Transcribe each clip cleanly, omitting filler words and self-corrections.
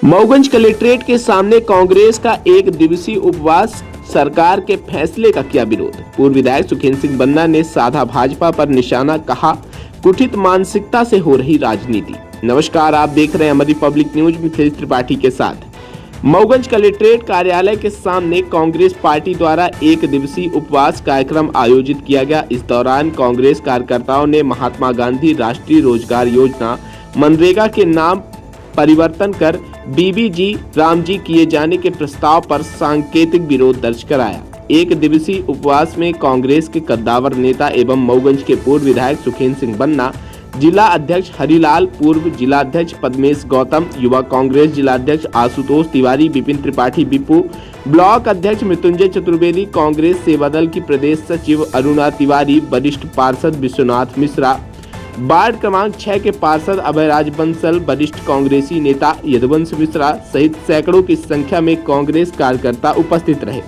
Mauganj collectorate के सामने कांग्रेस का एक दिवसीय उपवास, सरकार के फैसले का किया विरोध। पूर्व विधायक सुखेंद्र सिंह बन्ना ने साधा भाजपा पर निशाना, कहा कुटित मानसिकता से हो रही राजनीति। नमस्कार, आप देख रहे हैं अमर रिपब्लिक न्यूज में त्रिपाठी के साथ। मऊगंज कलेक्ट्रेट कार्यालय के सामने कांग्रेस पार्टी द्वारा एक दिवसीय उपवास कार्यक्रम आयोजित किया गया। इस दौरान कांग्रेस कार्यकर्ताओं ने महात्मा गांधी राष्ट्रीय रोजगार योजना मनरेगा के नाम परिवर्तन कर बीबीजी रामजी किए जाने के प्रस्ताव पर सांकेतिक विरोध दर्ज कराया। एक दिवसीय उपवास में कांग्रेस के कद्दावर नेता एवं मऊगंज के पूर्व विधायक सुखेंद्र सिंह बन्ना, जिला अध्यक्ष हरिलाल, पूर्व जिलाध्यक्ष पद्मेश गौतम, युवा कांग्रेस जिलाध्यक्ष आशुतोष तिवारी, विपिन त्रिपाठी बिप्पू, ब्लॉक अध्यक्छ मृत्युंजय चतुर्वेदी, कांग्रेस सेवा दल की प्रदेश सचिव अरुणा तिवारी, वरिष्ठ पार्षद विश्वनाथ मिश्रा, वार्ड क्रमांक 6 के पार्षद अभयराज बंसल, वरिष्ठ कांग्रेसी नेता यदुवंश मिश्रा सहित सैकड़ों की संख्या में कांग्रेस कार्यकर्ता उपस्थित रहे।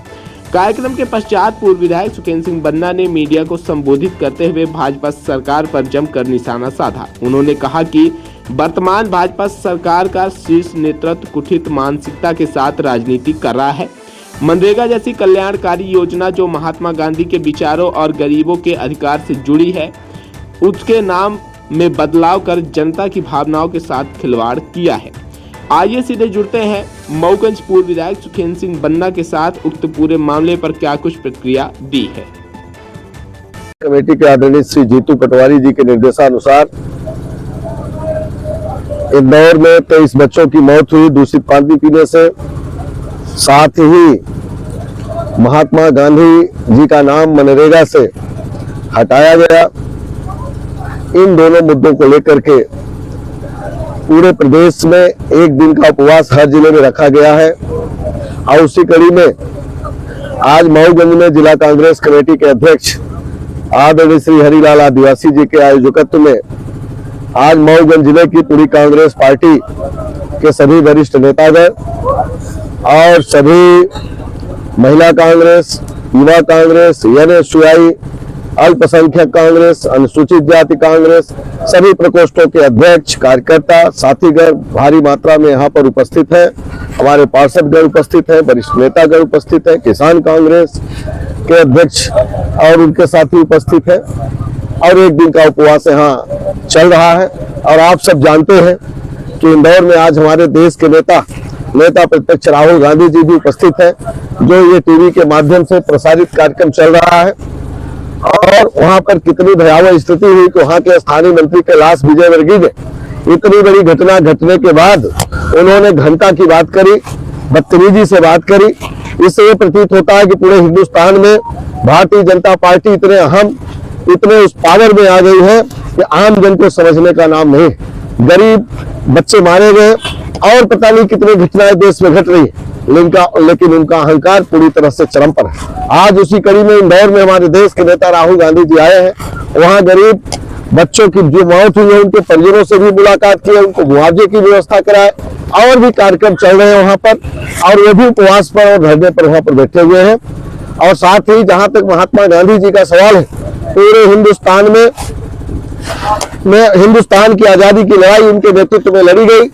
कार्यक्रम के पश्चात पूर्व विधायक सुखेंद्र सिंह बन्ना ने मीडिया को संबोधित करते हुए भाजपा सरकार पर जमकर निशाना साधा। उन्होंने कहा कि वर्तमान भाजपा सरकार का शीर्ष नेतृत्व कुटित मानसिकता के साथ राजनीति कर रहा है। मनरेगा जैसी कल्याणकारी योजना जो महात्मा गांधी के विचारों और गरीबों के अधिकार से जुड़ी है, उसके नाम में बदलाव कर जनता की भावनाओं के साथ खिलवाड़ किया है। आइए सीधे जुड़ते हैं मऊगंज पूर्व विधायक सुखेंद्र सिंह बन्ना के साथ। उक्त पूरे मामले पर क्या कुछ प्रतिक्रिया दी है। कमेटी के आदरणीय श्री जीतू पटवारी जी के निर्देशानुसार इंदौर में 23 बच्चों की मौत हुई दूषित पानी पीने से। साथ ही महात्मा गांधी जी का नाम मनरेगा से हटाया गया। इन दोनों मुद्दों को लेकर के पूरे प्रदेश में एक दिन का उपवास हर जिले में रखा गया है और उसी कड़ी में आज मऊगंज में जिला कांग्रेस कमेटी के अध्यक्ष आदरणीय श्री हरिलाल आदिवासी जी के आयोजकत्व में आज मऊगंज जिले की पूरी कांग्रेस पार्टी के सभी वरिष्ठ नेतागण और सभी महिला कांग्रेस, युवा कांग्रेस, NSUI, अल्पसंख्यक कांग्रेस, अनुसूचित जाति कांग्रेस, सभी प्रकोष्ठों के अध्यक्ष, कार्यकर्ता, साथीगण भारी मात्रा में यहाँ पर उपस्थित है। हमारे पार्षदगण उपस्थित है, वरिष्ठ नेतागण उपस्थित है, किसान कांग्रेस के अध्यक्ष और उनके साथी उपस्थित है और एक दिन का उपवास यहाँ चल रहा है। और आप सब जानते हैं कि इंदौर में आज हमारे देश के नेता प्रतिपक्ष राहुल गांधी जी भी उपस्थित है, जो ये टीवी के माध्यम से प्रसारित कार्यक्रम चल रहा है। और वहां पर कितनी भयावह स्थिति हुई कि वहां के स्थानीय मंत्री कैलाश विजयवर्गीय ने इतनी बड़ी घटना घटने के बाद उन्होंने घंटा की बात करी, बदतमीजी से बात करी। इससे ये प्रतीत होता है कि पूरे हिंदुस्तान में भारतीय जनता पार्टी इतने अहम, इतने उस पावर में आ गई है कि आम जन को समझने का नाम नहीं। गरीब बच्चे मारे गए और पता नहीं कितनी घटनाएं देश में घट रही है, लेकिन उनका अहंकार पूरी तरह से चरम पर है। आज उसी कड़ी में इंदौर में हमारे देश के नेता राहुल गांधी जी आए हैं। वहां गरीब बच्चों की जो मौत हुई है उनके परिजनों से भी मुलाकात की है, उनको मुआवजे की व्यवस्था कराए और भी कार्यक्रम चल रहे हैं वहां पर, और वो भी उपवास पर और धरने पर वहां पर बैठे हुए हैं। और साथ ही जहां तक महात्मा गांधी जी का सवाल है, पूरे हिंदुस्तान में हिंदुस्तान की आजादी की लड़ाई उनके नेतृत्व में लड़ी गई।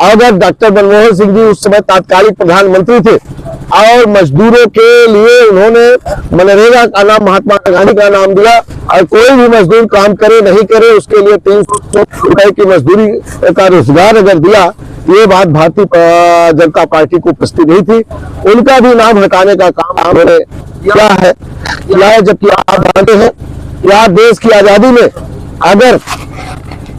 अगर डॉक्टर मनमोहन सिंह जी उस समय तात्कालिक प्रधानमंत्री थे और मजदूरों के लिए उन्होंने मनरेगा का नाम महात्मा गांधी का नाम दिया, और कोई भी मजदूर काम करे नहीं करे उसके लिए 300 रुपए की मजदूरी का रोजगार अगर दिया, ये बात भारतीय जनता पार्टी को पसंद नहीं थी। उनका भी नाम हटाने का काम उन्होंने किया है। जबकि आप जानते हैं कि देश की आजादी में अगर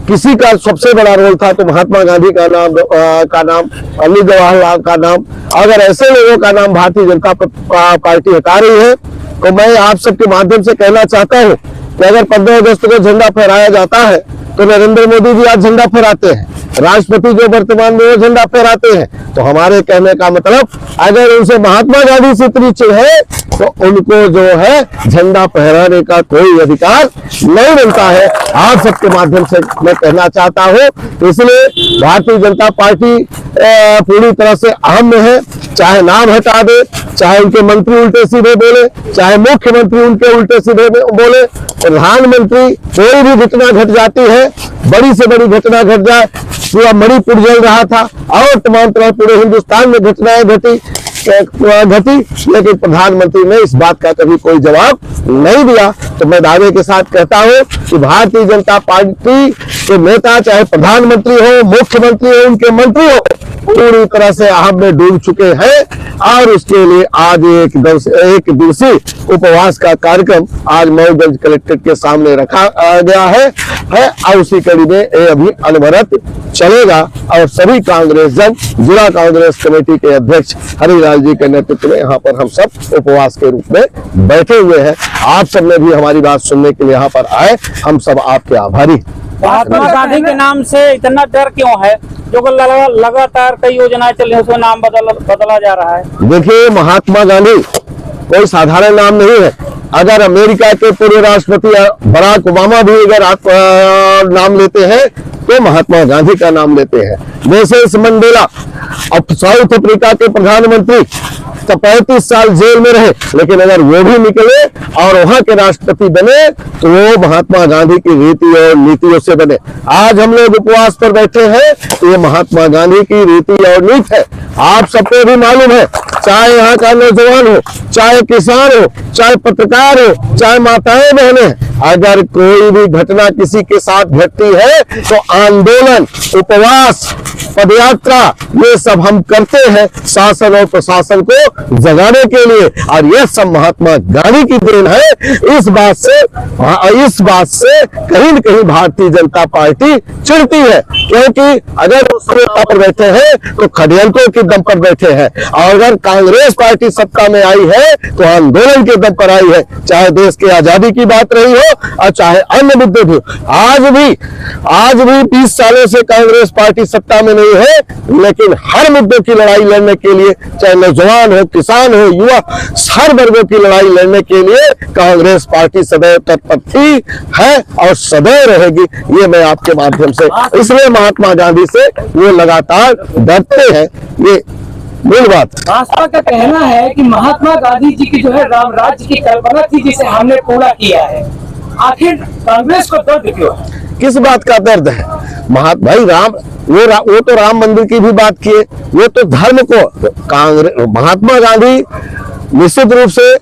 किसी का सबसे बड़ा रोल था तो महात्मा गांधी का नाम, पंडित जवाहरलाल का नाम। अगर ऐसे लोगों का नाम भारतीय जनता पार्टी हटा रही है तो मैं आप सबके माध्यम से कहना चाहता हूं कि अगर 15 अगस्त को झंडा फहराया जाता है तो नरेंद्र मोदी जी आज झंडा फहराते हैं, राष्ट्रपति जो वर्तमान में वो झंडा फहराते हैं। तो हमारे कहने का मतलब, अगर उनसे महात्मा गांधी से इतनी चिढ़ है तो उनको जो है झंडा फहराने का कोई अधिकार नहीं मिलता है। आप सबके माध्यम से मैं कहना चाहता हूं, इसलिए भारतीय जनता पार्टी पूरी तरह से अहम में है। चाहे नाम हटा दे, चाहे उनके मंत्री उल्टे सीधे बोले, चाहे मुख्यमंत्री उनके उल्टे सीधे बोले, प्रधानमंत्री कोई भी घटना घट जाती है, बड़ी से बड़ी घटना घट जाए, पूरा मणिपुर जल रहा था और तमाम तरह पूरे हिंदुस्तान में घटनाएं घटी, लेकिन प्रधानमंत्री ने इस बात का कभी कोई जवाब नहीं दिया। तो मैं दावे के साथ कहता हूं कि भारतीय जनता पार्टी के नेता, चाहे प्रधानमंत्री हो, मुख्यमंत्री हो, उनके मंत्री हो, पूरी तरह से आहम में डूब चुके हैं और उसके लिए आज एक दिवसीय उपवास का कार्यक्रम आज मऊगंज कलेक्ट्रेट के सामने रखा गया है और उसी कड़ी में ये अभी अनवरत चलेगा और सभी कांग्रेस जन, जिला कांग्रेस कमेटी के अध्यक्ष हरिलाल जी के नेतृत्व में यहाँ पर हम सब उपवास के रूप में बैठे हुए हैं। आप सब ने भी हमारी बात सुनने के लिए यहाँ पर आए, हम सब आपके आभारी। महात्मा गांधी के नाम से इतना डर क्यों है, जो लगातार कई योजनाएं चल रही है, उसमें नाम बदला जा रहा है? देखिए, महात्मा गांधी कोई साधारण नाम नहीं है। अगर अमेरिका के पूर्व राष्ट्रपति बराक ओबामा भी अगर आप नाम लेते हैं तो महात्मा गांधी का नाम लेते हैं। नेल्सन मंडेला अब साउथ अफ्रीका के प्रधानमंत्री तो 35 साल जेल में रहे, लेकिन अगर वो भी निकले और वहां के राष्ट्रपति बने तो वो महात्मा गांधी की रीति और नीतियों से बने। आज हम लोग उपवास पर बैठे हैं तो ये महात्मा गांधी की रीति और नीति है। आप सबको भी मालूम है, चाहे यहाँ का नौजवान हो, चाहे किसान हो, चाहे पत्रकार हो, चाहे माताएं बहनें, अगर कोई भी घटना किसी के साथ घटती है तो आंदोलन, उपवास, पदयात्रा, ये सब हम करते हैं शासन और प्रशासन को जगाने के लिए, और यह सब महात्मा गांधी की देन है। इस बात से कहीं न कहीं भारतीय जनता पार्टी चिढ़ती है, क्योंकि अगर सत्ता पर बैठे हैं तो षड्यंत्रों के दम पर बैठे हैं, और अगर कांग्रेस पार्टी सत्ता में आई है तो आंदोलन के दम पर आई है। चाहे देश की आजादी की बात रही हो और चाहे अन्य मुद्दे भी। आज भी 20 सालों से कांग्रेस पार्टी सत्ता में नहीं है, लेकिन हर मुद्दे की लड़ाई लड़ने के लिए, चाहे नौजवान हो, किसान हो, युवा, हर वर्गों की लड़ाई लड़ने के लिए कांग्रेस पार्टी सदैव तत्पर थी, है और सदैव रहेगी। ये मैं आपके माध्यम से, इसलिए महात्मा गांधी से वो लगातार डरते हैं। ये मूल बात। भाजपा का कहना है कि महात्मा गांधी जी की जो है राम राज्य की कल्पना थी, जिसे हमने पूरा किया है। आखिर कांग्रेस को दर्द क्यों है? किस बात का दर्द है? भाई राम, वो तो राम मंदिर की भी बात किए, वो तो धर्म को महात्मा गांधी निश्चित रूप से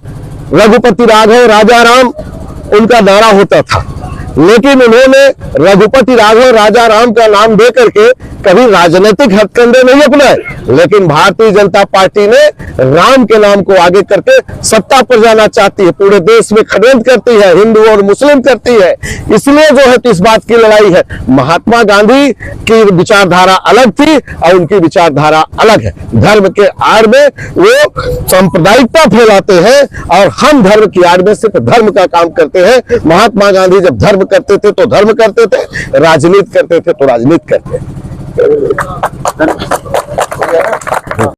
रघुपति राघव राजा राम उनका नारा होता था, लेकिन उन्होंने रघुपति राघव राजा राम का नाम दे करके कभी राजनीतिक हथकंडे नहीं अपनाए, लेकिन भारतीय जनता पार्टी ने राम के नाम को आगे करके सत्ता पर जाना चाहती है, पूरे देश में षड्यंत्र करती है, हिंदू और मुस्लिम करती है। इसलिए जो है इस बात की लड़ाई है। महात्मा गांधी की विचारधारा अलग थी और उनकी विचारधारा अलग है। धर्म के आड़ में वो सांप्रदायिकता फैलाते हैं और हम धर्म की आड़ में सिर्फ धर्म का काम करते हैं। महात्मा गांधी जब धर्म करते थे तो धर्म करते थे, राजनीति करते थे तो राजनीति करते थे।